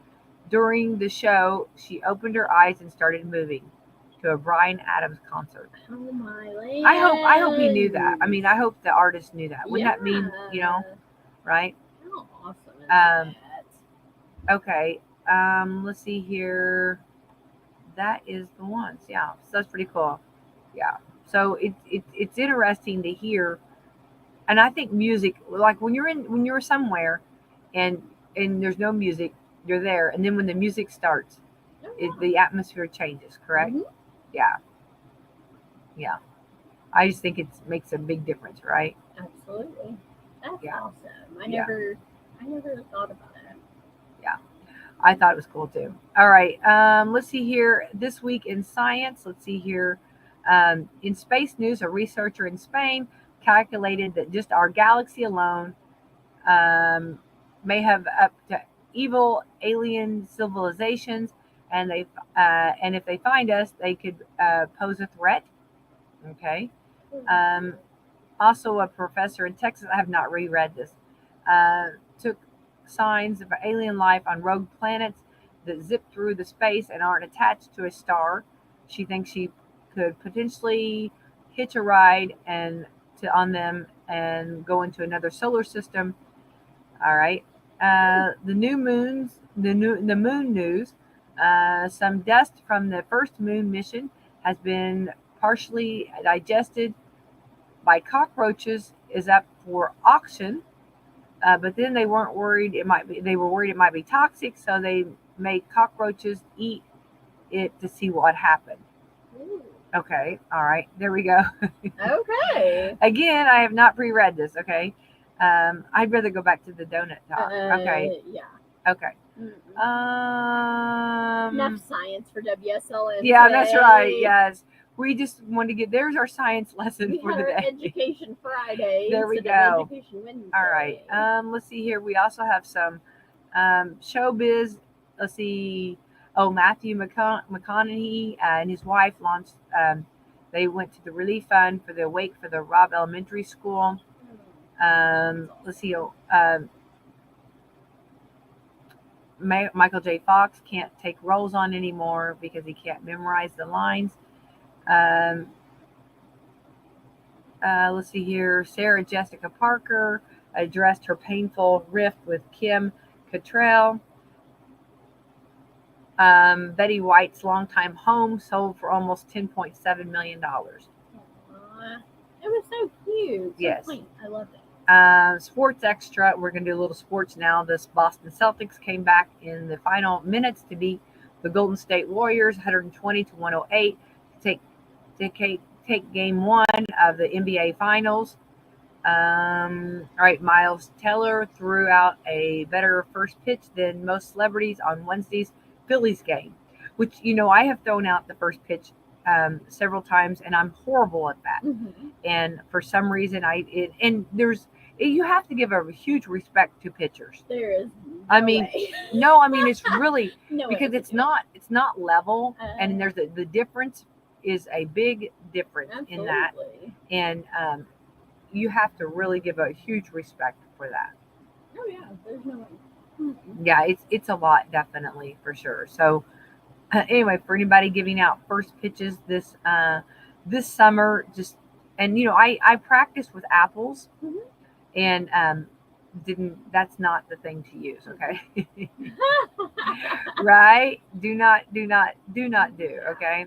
During the show, she opened her eyes and started moving to a Bryan Adams concert. Oh my land. I hope he knew that. I mean, I hope the artist knew that. Wouldn't that mean, right? How awesome is that? Okay, let's see here. That is the ones. Yeah, so that's pretty cool. Yeah. So it's interesting to hear, and I think music, like when you're somewhere, and there's no music, you're there, and then when the music starts, the atmosphere changes. Correct? Mhm. Yeah. Yeah. I just think it makes a big difference, right? Absolutely. That's Yeah. awesome. I never thought about it. Yeah. I thought it was cool too. All right. Let's see here. This week in science, let's see here. In space news, a researcher in Spain calculated that just our galaxy alone may have up to evil alien civilizations, and and if they find us, they could pose a threat. Okay. Also, a professor in Texas, I have not reread this, took signs of alien life on rogue planets that zip through the space and aren't attached to a star. She thinks she could potentially hitch a ride on them and go into another solar system. All right. The moon news. Some dust from the first moon mission has been partially digested by cockroaches is up for auction, but then they weren't worried it might be. They were worried it might be toxic, so they made cockroaches eat it to see what happened. Ooh. Okay, all right, there we go. Okay. Again, I have not pre-read this. Okay, I'd rather go back to the donut talk. Okay, Yeah. okay. Enough science for WSLM. Yeah, that's right. Yes. We just want to get there's our science lesson We for had the our day. Education Friday. There we instead of go. Education Wednesday. All right. Let's see here. We also have some showbiz. Let's see. Oh, Matthew McConaughey and his wife launched. They went to the relief fund for the wake for the Robb Elementary School. Let's see. Michael J. Fox can't take roles on anymore because he can't memorize the lines. Let's see here. Sarah Jessica Parker addressed her painful rift with Kim Cattrall. Betty White's longtime home sold for almost $10.7 million. It was so cute. So yes. Quaint. I loved it. Sports Extra. We're going to do a little sports now. The Boston Celtics came back in the final minutes to beat the Golden State Warriors 120-108 to take game 1 of the NBA Finals. All right, Miles Teller threw out a better first pitch than most celebrities on Wednesday's Phillies game, which, I have thrown out the first pitch several times, and I'm horrible at that. Mm-hmm. And for some reason, you have to give a huge respect to pitchers. There is. Way. It's really because it's not level, and there's the difference is a big difference Absolutely. in that. And you have to really give a huge respect for that. Oh yeah, there's no way. Mm-mm. Yeah, it's a lot, definitely, for sure. So anyway, for anybody giving out first pitches this summer, just and I practiced with apples, Mhm. and didn't that's not the thing to use, okay? Right? Do not do, okay?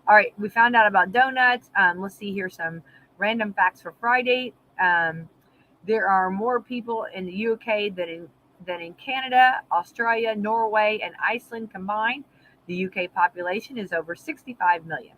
All right, we found out about donuts. Let's see here some random facts for Friday. There are more people in the UK than in Canada, Australia, Norway, and Iceland combined. The UK population is over 65 million.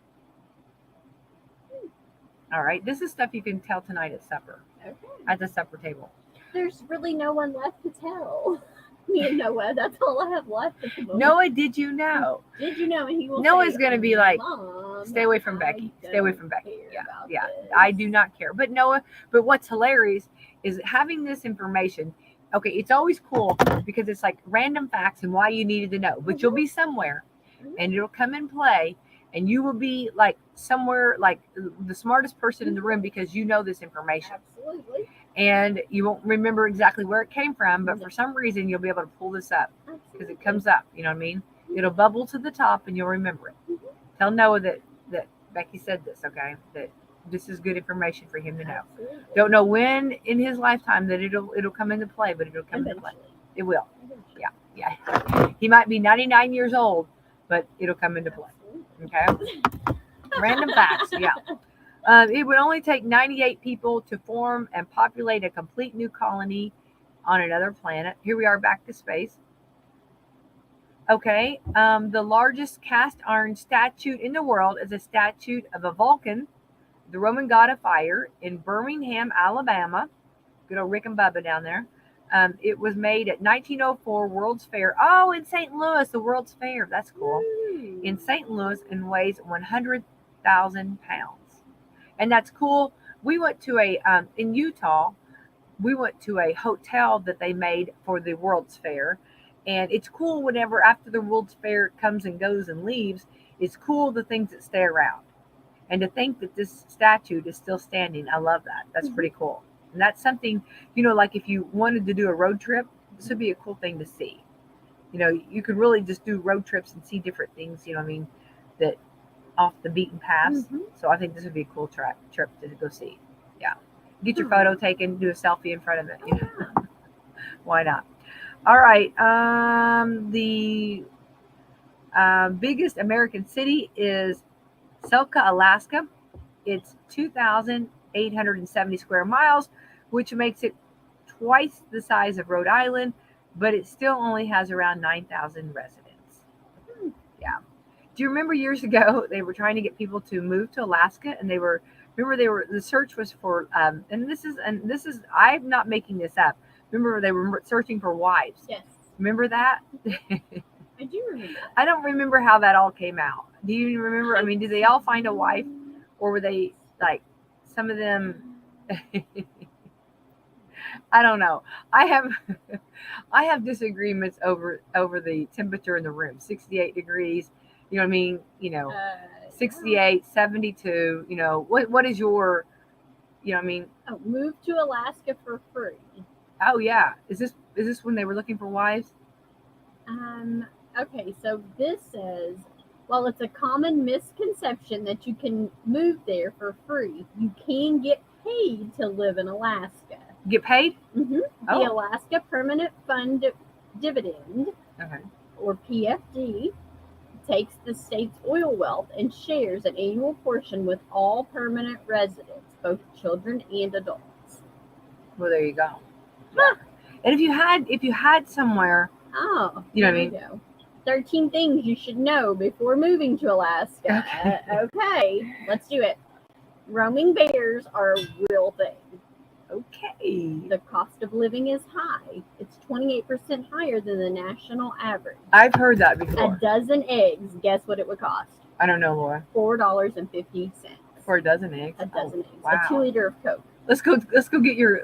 All right, this is stuff you can tell tonight at supper, Okay. at the supper table. There's really no one left to tell. Me and Noah, that's all I have left at the moment. Noah, did you know? Did you know? And he will Noah's say, going to be like, Mom, stay away from I Becky. Stay away don't from Becky. care Yeah, about yeah. this. I do not care. But Noah, what's hilarious is having this information. Okay, it's always cool because it's like random facts and why you needed to know. But you'll be somewhere and it'll come in play and you will be like somewhere like the smartest person in the room because you know this information. Absolutely. And you won't remember exactly where it came from, but for some reason you'll be able to pull this up because it comes up. You know what I mean? It'll bubble to the top and you'll remember it. Mm-hmm. Tell Noah that Becky said this, okay? That this is good information for him to know. Absolutely. Don't know when in his lifetime that it'll come into play, but it'll come into play. It will. Eventually. Yeah. He might be 99 years old, but it'll come into play. Okay? Random facts. Yeah. It would only take 98 people to form and populate a complete new colony on another planet. Here we are back to space. Okay. The largest cast iron statue in the world is a statue of a Vulcan, the Roman god of fire, in Birmingham, Alabama. Good old Rick and Bubba down there. It was made at 1904 World's Fair. Oh, in St. Louis, the World's Fair. That's cool. In St. Louis and weighs 100,000 pounds. And that's cool. We went to in Utah, we went to a hotel that they made for the World's Fair. And it's cool whenever after the World's Fair comes and goes and leaves, it's cool the things that stay around. And to think that this statue is still standing, I love that. That's pretty cool. And that's something, like if you wanted to do a road trip, this would be a cool thing to see. You could really just do road trips and see different things, that off the beaten paths. Mm-hmm. So I think this would be a cool trip to go see. Yeah. Get your photo taken, do a selfie in front of it. Why not? All right. The biggest American city is Selka, Alaska. It's 2,870 square miles, which makes it twice the size of Rhode Island, but it still only has around 9,000 residents. Yeah. Do you remember years ago they were trying to get people to move to Alaska, and the search was for and this is I'm not making this up. Remember they were searching for wives. Yes. Remember that? I do remember that. I don't remember how that all came out. Do you remember? I mean, did they all find a wife, or were they like some of them? I don't know. I have disagreements over the temperature in the room. 68 degrees. You know what I mean? 68, 72. What is your? You know what I mean? Oh, move to Alaska for free. Oh yeah. Is this when they were looking for wives? Okay, so this says, while it's a common misconception that you can move there for free, you can get paid to live in Alaska. Get paid? Mm-hmm. Oh. The Alaska Permanent Fund Dividend, or PFD, takes the state's oil wealth and shares an annual portion with all permanent residents, both children and adults. Well, there you go. Yeah. And if you had somewhere, you know what I mean? Go. 13 things you should know before moving to Alaska. Okay, let's do it. Roaming bears are a real thing. Okay. The cost of living is high. It's 28% higher than the national average. I've heard that before. A dozen eggs, guess what it would cost? I don't know, Laura. $4.50. For a dozen eggs? A dozen eggs. Wow. A 2 liter of Coke. Let's go get your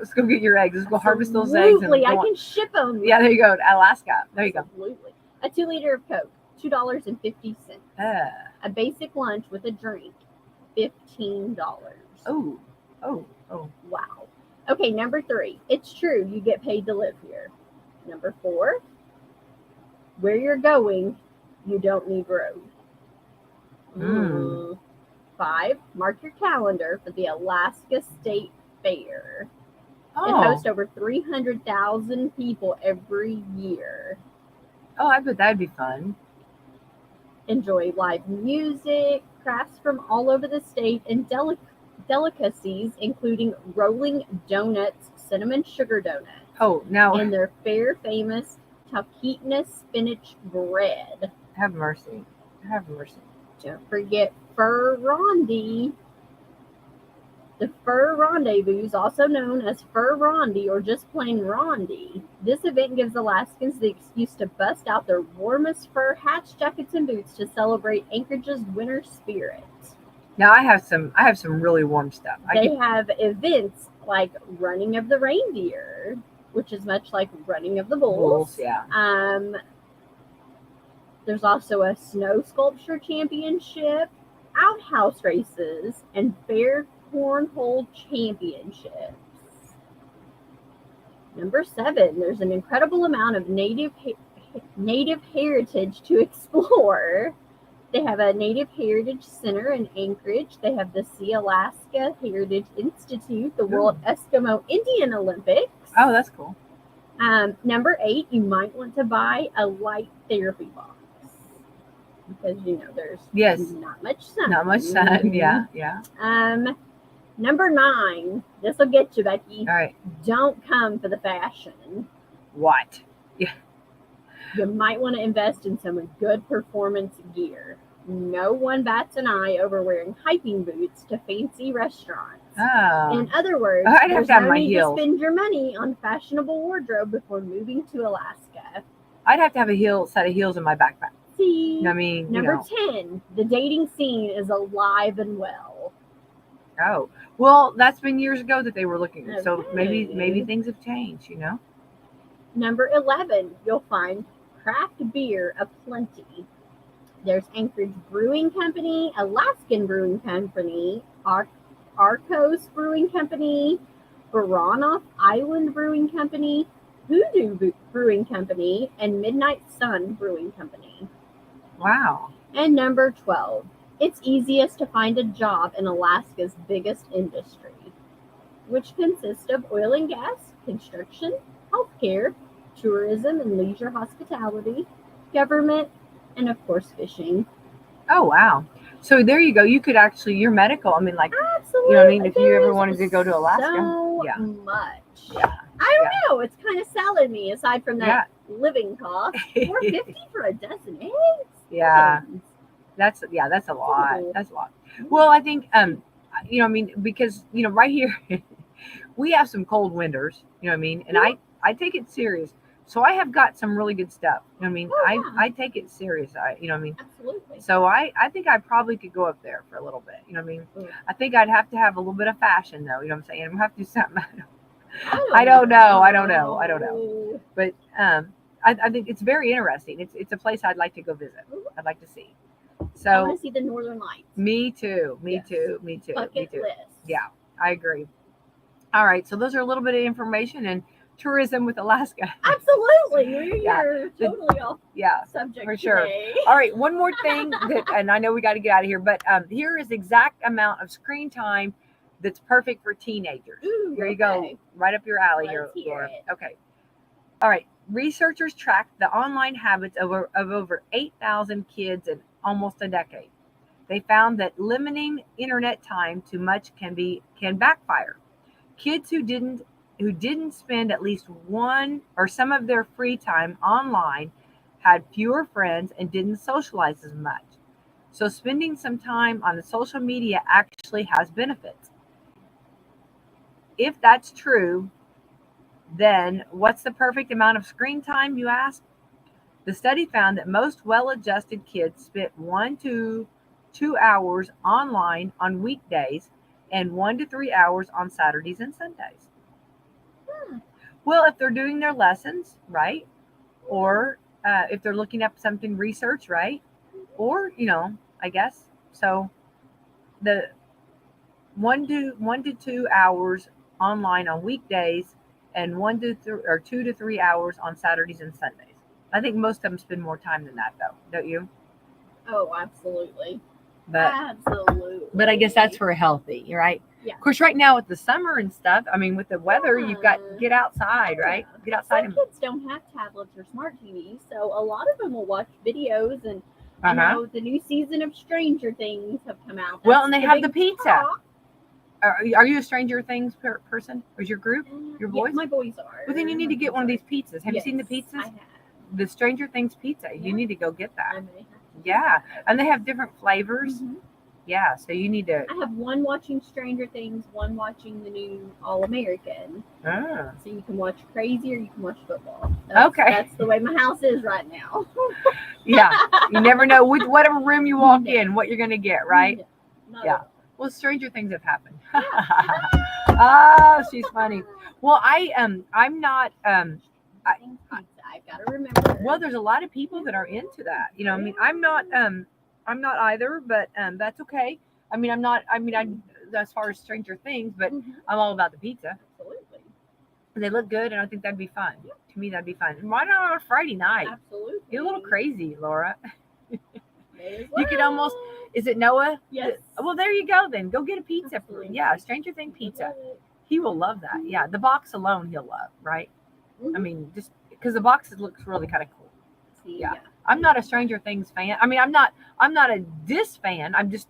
eggs. Let's go harvest those eggs. Absolutely, I can ship them. Yeah, there you go. Alaska. There you go. Absolutely. A 2 liter of Coke, $2.50. A basic lunch with a drink, $15. Oh. Wow. Okay, number 3. It's true, you get paid to live here. Number 4. Where you're going, you don't need road. 5. Mark your calendar for the Alaska State Fair. It hosts over 300,000 people every year. Oh, I bet that'd be fun. Enjoy live music, crafts from all over the state, and delicacies, including rolling donuts, cinnamon sugar donuts. Oh, now. And their fair famous Tahitian spinach bread. Have mercy. Have mercy. Don't forget Fur Rondi. The Fur Rendezvous, also known as Fur Rondi or just plain Rondi. This event gives Alaskans the excuse to bust out their warmest fur hats, jackets, and boots to celebrate Anchorage's winter spirit. Now I have some really warm stuff. They have events like running of the reindeer, which is much like running of the bulls. Yeah. There's also a snow sculpture championship, outhouse races, and fair cornhole championships. Number 7, there's an incredible amount of native heritage to explore. They have a Native Heritage Center in Anchorage. They have the Sea Alaska Heritage Institute, the World Eskimo Indian Olympics. Oh, that's cool. Number 8, you might want to buy a light therapy box because there's not much sun. Not much sun. Yeah. Number 9, this will get you, Becky. All right. Don't come for the fashion. What? Yeah. You might want to invest in some good performance gear. No one bats an eye over wearing hiking boots to fancy restaurants. Oh. In other words, I'd have to have my heels. To spend your money on fashionable wardrobe before moving to Alaska. I'd have to have a set of heels in my backpack. See, I mean, number 10, the dating scene is alive and well. Oh, well, that's been years ago that they were looking. Okay. So maybe things have changed, Number 11, you'll find craft beer aplenty. There's Anchorage Brewing Company, Alaskan Brewing Company, Arcos Brewing Company, Baranof Island Brewing Company, Hoodoo Brewing Company, and Midnight Sun Brewing Company. Wow. And number 12, it's easiest to find a job in Alaska's biggest industry, which consists of oil and gas, construction, healthcare, tourism and leisure hospitality, government, and of course fishing. Oh wow. So there you go. You could actually, you're medical. I mean, like, absolutely. If you ever wanted to go to Alaska. So much. Yeah. I don't know. It's kind of selling me aside from that living cost. $4.50 for a dozen eggs. Yeah. That's a lot. That's a lot. Well, I think, because, right here, we have some cold winters, and I take it serious. So I have got some really good stuff. I take it serious. Absolutely. So I think I probably could go up there for a little bit. I think I'd have to have a little bit of fashion though. I'm saying? I'm gonna have to do something. I don't know. But I think it's very interesting. It's a place I'd like to go visit. I'd like to see. So I want to see the Northern Lights. Me too. Bucket list. Yeah, I agree. All right. So those are a little bit of information and tourism with Alaska. Absolutely. You're totally off subject for sure. Today. All right, one more thing and I know we got to get out of here, but here is exact amount of screen time that's perfect for teenagers. Ooh, here you go, right up your alley. Let's hear Laura. it. Okay. All right. Researchers tracked the online habits of over 8,000 kids in almost a decade. They found that limiting internet time too much can backfire. Kids who didn't spend at least one or some of their free time online had fewer friends and didn't socialize as much. So spending some time on the social media actually has benefits. If that's true, then what's the perfect amount of screen time, you ask? The study found that most well-adjusted kids spent 1 to 2 hours online on weekdays and 1 to 3 hours on Saturdays and Sundays. Well, if they're doing their lessons, right? Or if they're looking up something research, right? Or, I guess. So the 1 to 2 hours online on weekdays and 2 to 3 hours on Saturdays and Sundays. I think most of them spend more time than that, though, don't you? Oh, absolutely. But Absolutely. But I guess that's for healthy, right? Yeah. Of course, right now with the summer and stuff, I mean, with the weather, you've got get outside, right? Yeah. Get outside. Some kids don't have tablets or smart TVs, so a lot of them will watch videos. And I know the new season of Stranger Things have come out. Well, and they have the big pizza. talk. Are you a Stranger Things person? Or is your group? Your boys? Yeah, my boys are. Well, then you need to get one of these pizzas. Have you seen the pizzas? I have. The Stranger Things pizza. You need to go get that. I may have to. Yeah, and they have different flavors. Mhm. Yeah, so you need to. I have one watching Stranger Things, one watching the new All American. Ah. So you can watch Crazy or you can watch football. Okay. That's the way my house is right now. Yeah, you never know whatever room you walk in, what you're gonna get, right? No, Yeah. Well, stranger things have happened. Oh, she's funny. Well, I'm not. I've got to remember. Well, there's a lot of people that are into that. You know, I mean, I'm not either, but that's okay. I mean, I'm not. I mean, I as far as Stranger Things, but I'm all about the pizza. Absolutely. They look good, and I think that'd be fun. Yeah. To me, that'd be fun. And why not on a Friday night? Absolutely. You're a little crazy, Laura. Well. You could almost. Is it Noah? Yes. Well, there you go. Then go get a pizza. Absolutely. Yeah, Stranger Thing pizza. He will love that. Yeah, the box alone he'll love, right? Mm-hmm. I mean, just because the box looks really kind of cool. Yeah. I'm not a Stranger Things fan. I mean, I'm not a Dis fan. I've just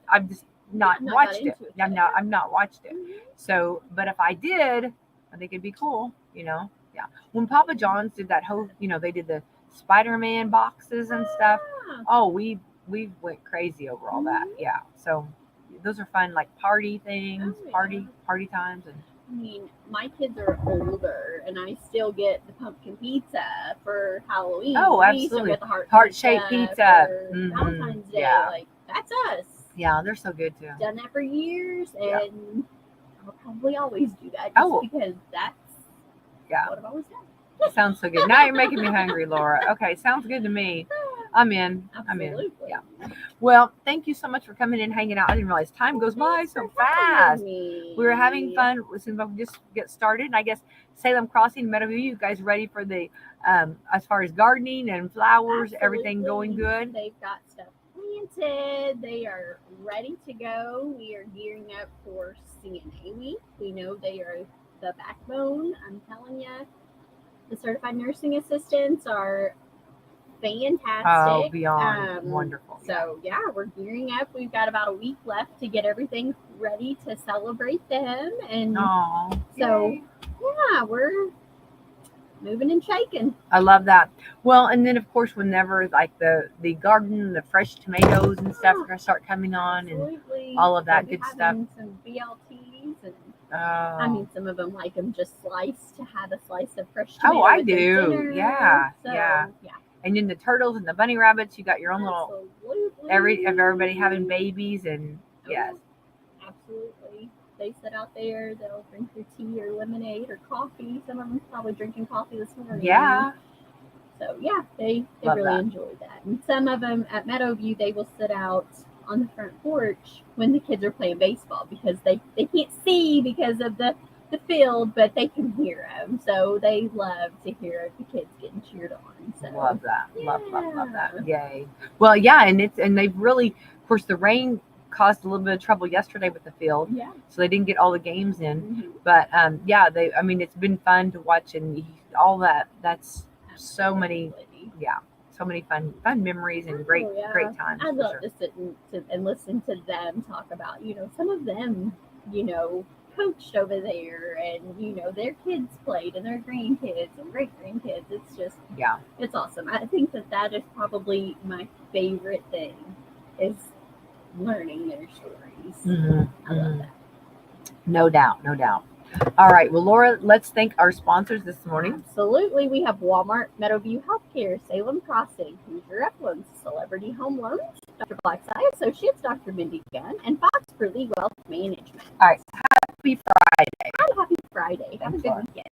not watched it. I'm not watched it. Mm-hmm. So, but if I did, I think it'd be cool. You know, yeah. When Papa John's did that whole, they did the Spider-Man boxes and stuff. Oh, we went crazy over all that. Yeah. So those are fun, like party things, party times. And I mean, my kids are older, and I still get the pumpkin pizza for Halloween. Oh, absolutely. Get the heart-shaped pizza. For Valentine's Day. Yeah. Like, that's us. Yeah, they're so good too. Done that for years, and I'll probably always do that because that's what I've always done. It sounds so good. Now you're making me hungry, Laura. Okay, sounds good to me. I'm in. Absolutely. Yeah. Well, thank you so much for coming in and hanging out. I didn't realize time goes by so fast. We were having fun. As soon as we just get started, and I guess Salem Crossing, Meadowview, you guys ready for the as far as gardening and flowers, everything going good? They've got stuff planted. They are ready to go. We are gearing up for CNA week. We know they are the backbone. I'm telling you, the certified nursing assistants are fantastic. Oh, beyond wonderful. So yeah, we're gearing up. We've got about a week left to get everything ready to celebrate them. And yeah, we're moving and shaking. I love that. Well, and then of course, whenever like the garden, the fresh tomatoes and stuff are gonna start coming on, and all of that good stuff. Some BLTs and I mean, some of them like them just sliced, to have a slice of fresh tomato. Oh, I do. Dinner. Yeah, so, yeah. And then the turtles and the bunny rabbits, you got your own little everybody having babies, and yes. Absolutely. They sit out there, they'll drink their tea or lemonade or coffee. Some of them probably drinking coffee this morning. Yeah. So yeah, they really enjoy that. And some of them at Meadowview, they will sit out on the front porch when the kids are playing baseball, because they can't see because of the field, but they can hear them. So they love to hear the kids getting cheered on. So love that. Yeah. Love that. Yay. Well, yeah, and they've really, of course, the rain caused a little bit of trouble yesterday with the field. Yeah. So they didn't get all the games in. Mm-hmm. But it's been fun to watch, and all that. That's so many fun memories and great times. I love to sit and listen to them talk about, some of them, coached over there, and their kids played, and their grandkids and great grandkids. It's just it's awesome. I think that is probably my favorite thing, is learning their stories. I love that. No doubt. All right, well, Laura, let's thank our sponsors this morning. Absolutely. We have Walmart, Meadowview Healthcare, Salem Crossing, Hoosier Uplands, Celebrity Home Loans, Dr. Blackside Associates, Dr. Mindy Gunn, and Fox for Lee Wealth Management. All right, happy Friday. Happy Friday. Have a good weekend.